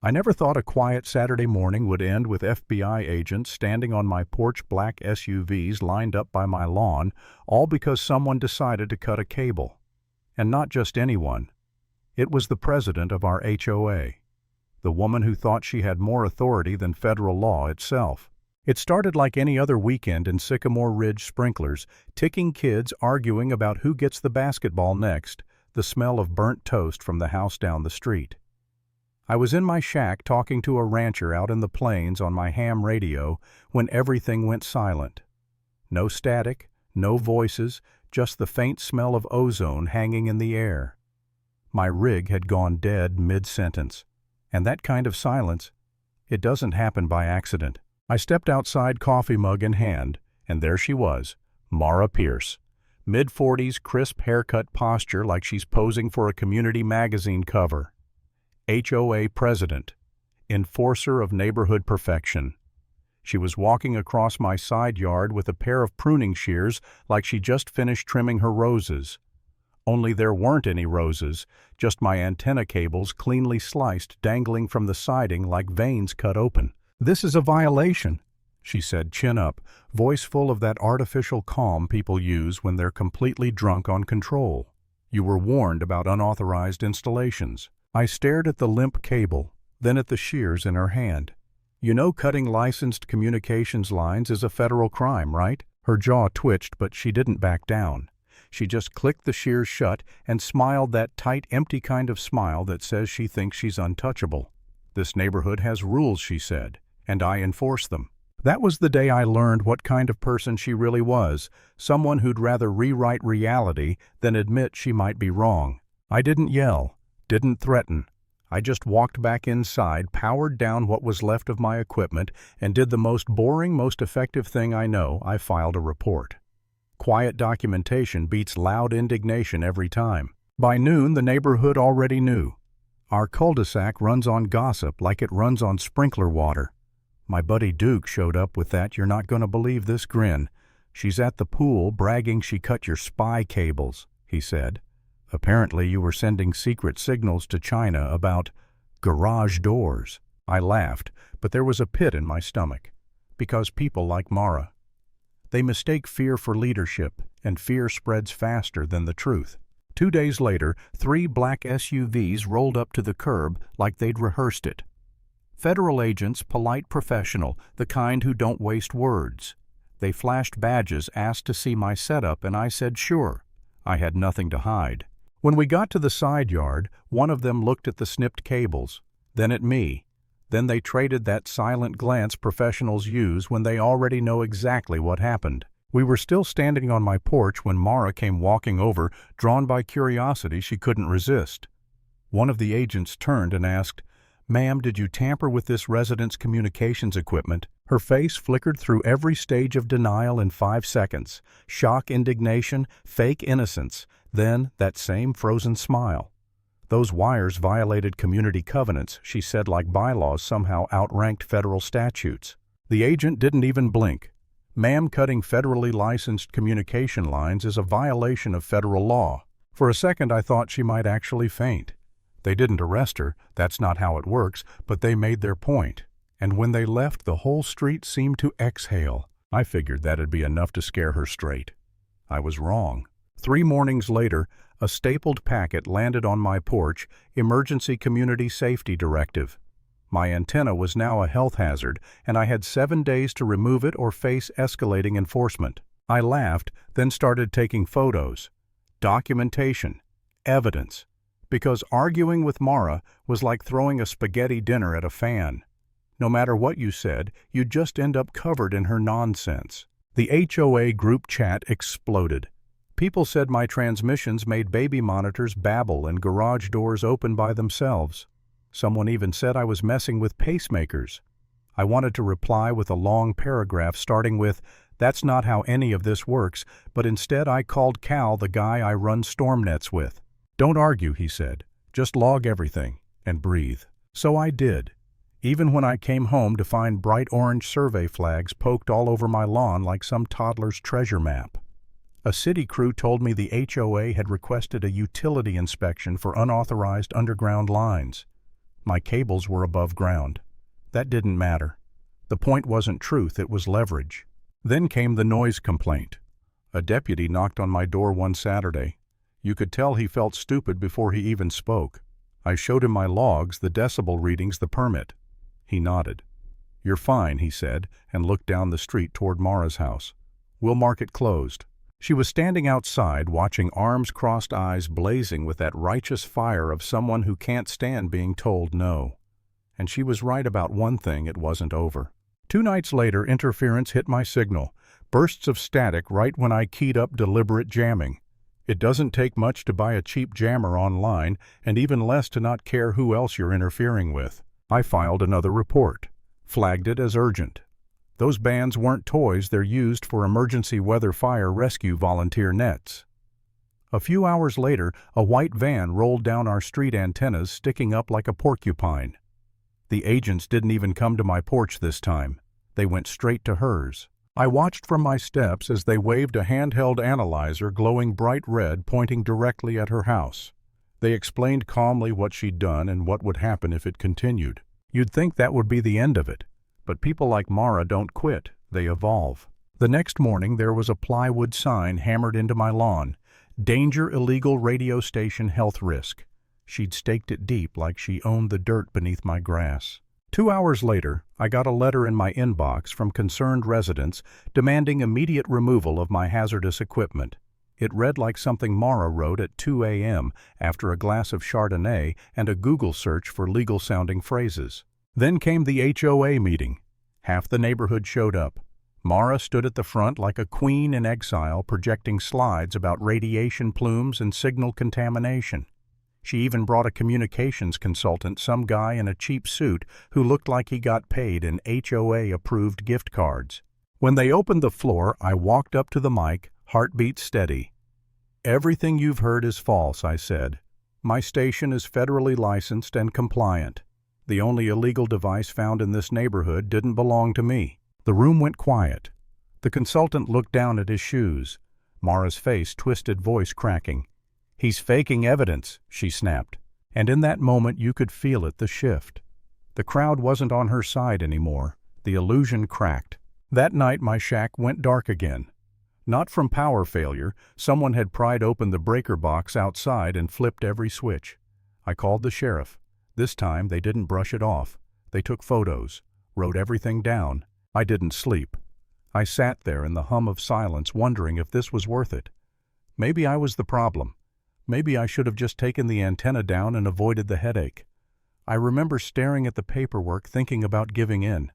I never thought a quiet Saturday morning would end with FBI agents standing on my porch, black SUVs lined up by my lawn, all because someone decided to cut a cable. And not just anyone. It was the president of our HOA, the woman who thought she had more authority than federal law itself. It started like any other weekend in Sycamore Ridge sprinklers, ticking kids arguing about who gets the basketball next, the smell of burnt toast from the house down the street. I was in my shack talking to a rancher out in the plains on my ham radio when everything went silent. No static, no voices, just the faint smell of ozone hanging in the air. My rig had gone dead mid-sentence, and that kind of silence, it doesn't happen by accident. I stepped outside, coffee mug in hand, and there she was, Mara Pierce. Mid-40s, crisp haircut, posture like she's posing for a community magazine cover. HOA president, enforcer of neighborhood perfection. She was walking across my side yard with a pair of pruning shears like she just finished trimming her roses. Only there weren't any roses, just my antenna cables cleanly sliced dangling from the siding like veins cut open. "This is a violation," she said, chin up, voice full of that artificial calm people use when they're completely drunk on control. "You were warned about unauthorized installations." I stared at the limp cable, then at the shears in her hand. "You know cutting licensed communications lines is a federal crime, right?" Her jaw twitched, but she didn't back down. She just clicked the shears shut and smiled that tight, empty kind of smile that says she thinks she's untouchable. "This neighborhood has rules," she said, "and I enforce them." That was the day I learned what kind of person she really was, someone who'd rather rewrite reality than admit she might be wrong. I didn't yell. Didn't threaten. I just walked back inside, powered down what was left of my equipment, and did the most boring, most effective thing I know. I filed a report. Quiet documentation beats loud indignation every time. By noon, the neighborhood already knew. Our cul-de-sac runs on gossip like it runs on sprinkler water. My buddy Duke showed up with that "you're not going to believe this" grin. "She's at the pool bragging she cut your spy cables," he said. "Apparently you were sending secret signals to China about garage doors." I laughed, but there was a pit in my stomach. Because people like Mara. They mistake fear for leadership, and fear spreads faster than the truth. 2 days later, 3 black SUVs rolled up to the curb like they'd rehearsed it. Federal agents, polite, professional, the kind who don't waste words. They flashed badges, asked to see my setup, and I said sure. I had nothing to hide. When we got to the side yard, one of them looked at the snipped cables, then at me. Then they traded that silent glance professionals use when they already know exactly what happened. We were still standing on my porch when Mara came walking over, drawn by curiosity she couldn't resist. One of the agents turned and asked, "Ma'am, did you tamper with this resident's communications equipment?" Her face flickered through every stage of denial in 5 seconds. Shock, indignation, fake innocence, then that same frozen smile. "Those wires violated community covenants," she said, like bylaws somehow outranked federal statutes. The agent didn't even blink. "Ma'am, cutting federally licensed communication lines is a violation of federal law." For a second I thought she might actually faint. They didn't arrest her, that's not how it works, but they made their point. And when they left, the whole street seemed to exhale. I figured that'd be enough to scare her straight. I was wrong. 3 mornings later, a stapled packet landed on my porch, Emergency Community Safety Directive. My antenna was now a health hazard, and I had 7 days to remove it or face escalating enforcement. I laughed, then started taking photos. Documentation. Evidence. Because arguing with Mara was like throwing a spaghetti dinner at a fan. No matter what you said, you'd just end up covered in her nonsense. The HOA group chat exploded. People said my transmissions made baby monitors babble and garage doors open by themselves. Someone even said I was messing with pacemakers. I wanted to reply with a long paragraph starting with, "That's not how any of this works," but instead I called Cal the guy I run storm nets with. "Don't argue," he said. "Just log everything and breathe." So I did, even when I came home to find bright orange survey flags poked all over my lawn like some toddler's treasure map. A city crew told me the HOA had requested a utility inspection for unauthorized underground lines. My cables were above ground. That didn't matter. The point wasn't truth, it was leverage. Then came the noise complaint. A deputy knocked on my door one Saturday. You could tell he felt stupid before he even spoke. I showed him my logs, the decibel readings, the permit. He nodded. "You're fine," he said, and looked down the street toward Mara's house. "We'll mark it closed." She was standing outside, watching, arms crossed, eyes blazing with that righteous fire of someone who can't stand being told no. And she was right about one thing: it wasn't over. 2 nights later, interference hit my signal. Bursts of static right when I keyed up deliberate jamming. It doesn't take much to buy a cheap jammer online, and even less to not care who else you're interfering with. I filed another report, flagged it as urgent. Those bands weren't toys, they're used for emergency weather fire rescue volunteer nets. A few hours later, a white van rolled down our street, antennas sticking up like a porcupine. The agents didn't even come to my porch this time. They went straight to hers. I watched from my steps as they waved a handheld analyzer glowing bright red pointing directly at her house. They explained calmly what she'd done and what would happen if it continued. You'd think that would be the end of it. But people like Mara don't quit, they evolve. The next morning there was a plywood sign hammered into my lawn. "Danger, illegal radio station, health risk." She'd staked it deep like she owned the dirt beneath my grass. 2 hours later, I got a letter in my inbox from concerned residents demanding immediate removal of my hazardous equipment. It read like something Mara wrote at 2 a.m. after a glass of Chardonnay and a Google search for legal-sounding phrases. Then came the HOA meeting. Half the neighborhood showed up. Mara stood at the front like a queen in exile, projecting slides about radiation plumes and signal contamination. She even brought a communications consultant, some guy in a cheap suit who looked like he got paid in HOA-approved gift cards. When they opened the floor, I walked up to the mic, heartbeat steady. "Everything you've heard is false," I said. "My station is federally licensed and compliant. The only illegal device found in this neighborhood didn't belong to me." The room went quiet. The consultant looked down at his shoes. Mara's face twisted, voice cracking. "He's faking evidence," she snapped. And in that moment you could feel it, the shift. The crowd wasn't on her side anymore. The illusion cracked. That night my shack went dark again. Not from power failure. Someone had pried open the breaker box outside and flipped every switch. I called the sheriff. This time they didn't brush it off. They took photos, wrote everything down. I didn't sleep. I sat there in the hum of silence, wondering if this was worth it. Maybe I was the problem. Maybe I should have just taken the antenna down and avoided the headache. I remember staring at the paperwork, thinking about giving in.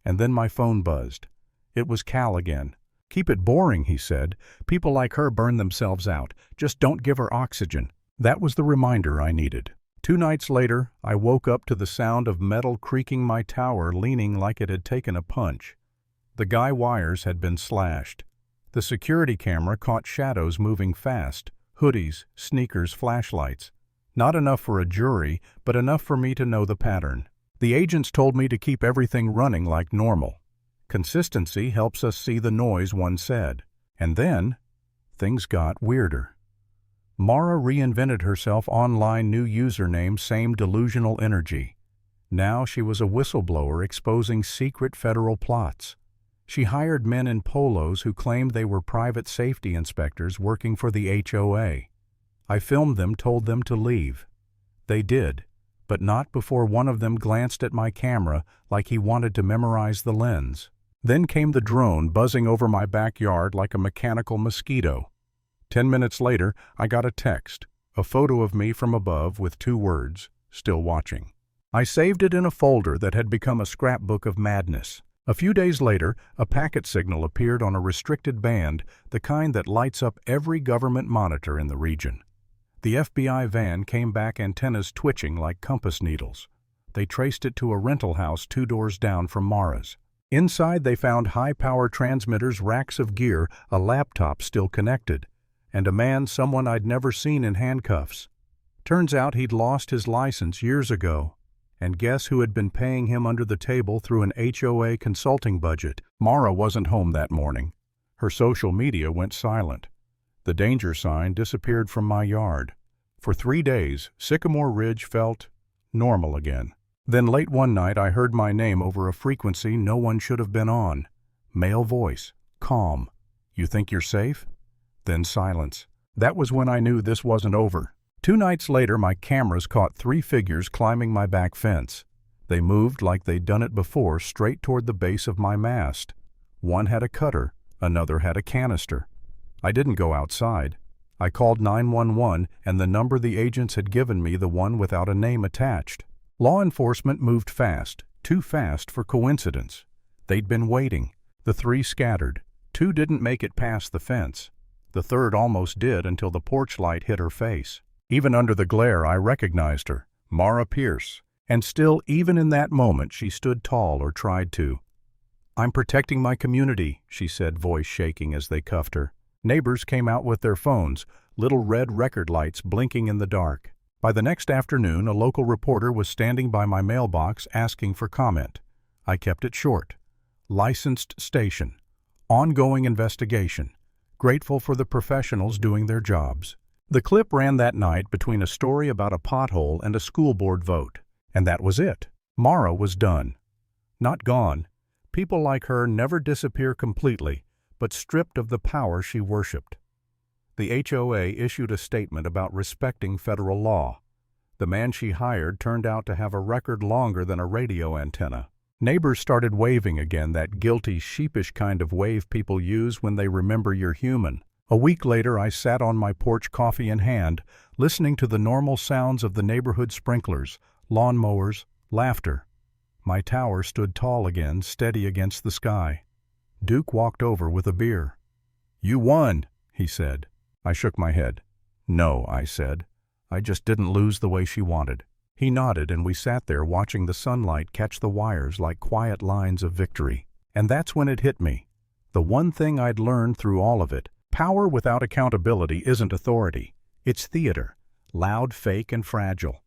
And then my phone buzzed. It was Cal again. "Keep it boring," he said. "People like her burn themselves out. Just don't give her oxygen." That was the reminder I needed. 2 nights later, I woke up to the sound of metal creaking, my tower leaning like it had taken a punch. The guy wires had been slashed. The security camera caught shadows moving fast. Hoodies, sneakers, flashlights. Not enough for a jury, but enough for me to know the pattern. The agents told me to keep everything running like normal. Consistency helps us see the noise, one said. And then, things got weirder. Mara reinvented herself online, new username, same delusional energy. Now she was a whistleblower exposing secret federal plots. She hired men in polos who claimed they were private safety inspectors working for the HOA. I filmed them, told them to leave. They did, but not before one of them glanced at my camera like he wanted to memorize the lens. Then came the drone buzzing over my backyard like a mechanical mosquito. 10 minutes later, I got a text, a photo of me from above with 2 words, "Still watching." I saved it in a folder that had become a scrapbook of madness. A few days later, a packet signal appeared on a restricted band, the kind that lights up every government monitor in the region. The FBI van came back, antennas twitching like compass needles. They traced it to a rental house 2 doors down from Mara's. Inside they found high-power transmitters, racks of gear, a laptop still connected, and a man, someone I'd never seen, in handcuffs. Turns out he'd lost his license years ago. And guess who had been paying him under the table through an HOA consulting budget? Mara wasn't home that morning. Her social media went silent. The danger sign disappeared from my yard. For 3 days, Sycamore Ridge felt normal again. Then late one night I heard my name over a frequency no one should have been on. Male voice, calm. "You think you're safe?" Then silence. That was when I knew this wasn't over. 2 nights later my cameras caught 3 figures climbing my back fence. They moved like they'd done it before, straight toward the base of my mast. One had a cutter, another had a canister. I didn't go outside. I called 911, and the number the agents had given me, the one without a name attached. Law enforcement moved fast, too fast for coincidence. They'd been waiting. The 3 scattered. 2 didn't make it past the fence. The 3rd almost did until the porch light hit her face. Even under the glare I recognized her, Mara Pierce. And still, even in that moment, she stood tall, or tried to. "I'm protecting my community," she said, voice shaking as they cuffed her. Neighbors came out with their phones, little red record lights blinking in the dark. By the next afternoon, a local reporter was standing by my mailbox asking for comment. I kept it short. Licensed station. Ongoing investigation. Grateful for the professionals doing their jobs. The clip ran that night between a story about a pothole and a school board vote. And that was it. Mara was done. Not gone. People like her never disappear completely, but stripped of the power she worshipped. The HOA issued a statement about respecting federal law. The man she hired turned out to have a record longer than a radio antenna. Neighbors started waving again, that guilty, sheepish kind of wave people use when they remember you're human. A week later, I sat on my porch, coffee in hand, listening to the normal sounds of the neighborhood sprinklers, lawn mowers, laughter. My tower stood tall again, steady against the sky. Duke walked over with a beer. "You won," he said. I shook my head. "No," I said. "I just didn't lose the way she wanted." He nodded, and we sat there watching the sunlight catch the wires like quiet lines of victory. And that's when it hit me. The one thing I'd learned through all of it: power without accountability isn't authority. It's theater, loud, fake, and fragile.